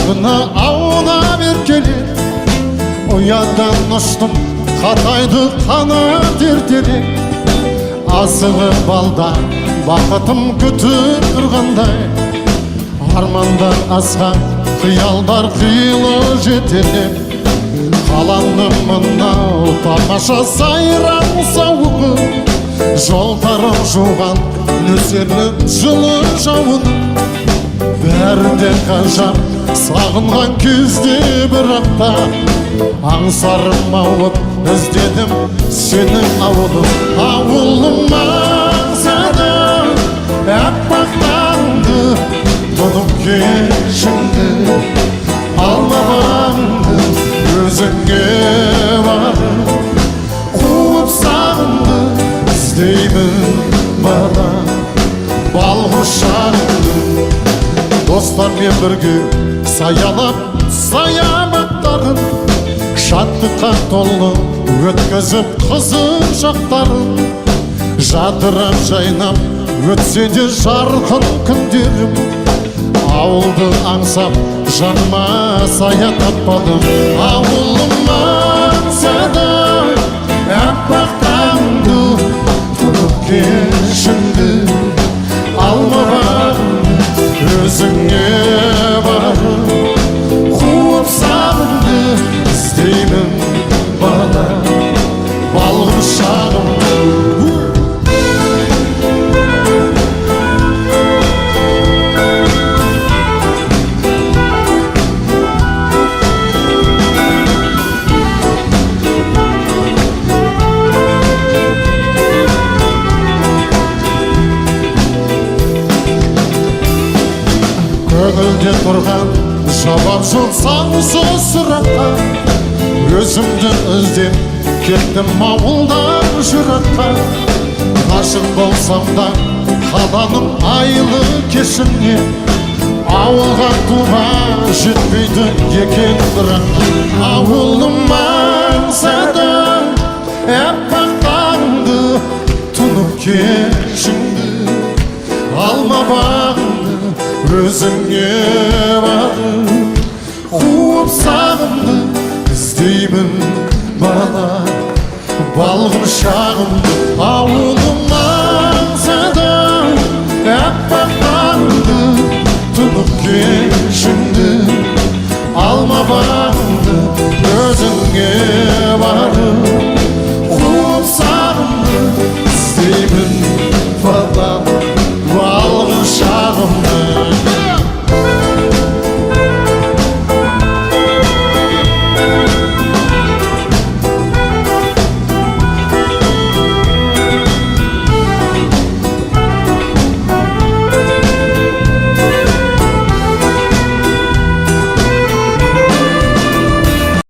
Шағына ауына беркелер, ұядан ұштым қатайды қанат ертерек. Асығы балда бақытым күтіп тұрғандай, армандар асқан қиялдар қилы жетелеп. Қаланым мынау тамаша сайран сауығы, жолдарым жуған нөсерлі жылы жауын. Бәрі де ғажап сағынған кезде бірақта, аңсарым ауып іздедім сенің ауылым. Ауылым аңсадым әппақ таңды, тұнып кешіңді алмағанды, өзіңе барып қуып сағынды іздеймін бала бал құшағыңды. Достармен бірге саялап саябақтарын, шаттыққа толы өткізіп қызық шақтарын. Жадырап жайнап өтсе де жарқын күндерім, ауылды аңсап жаныма сая таппадым. Ауылым аңсадым әппақ таңды, тұнып кешіңді алмағанды, өзіңе барып қуып сағынды іздеймін бала бал құшағымды. Көңілде тұрған жауап жоқ сансыз сұраққа, өзімді іздеп кеттім ауылдан жыраққа. Ғашық болсам да қаланың айлы кешіне, ауылға туға жетпейді екен бірақ. Ауылым аңсадым әппақ таңды, тұнып кешіңді алмағанды, өзіңе барып қуып сағынды іздеймін бала бал құшағымды. Ауылым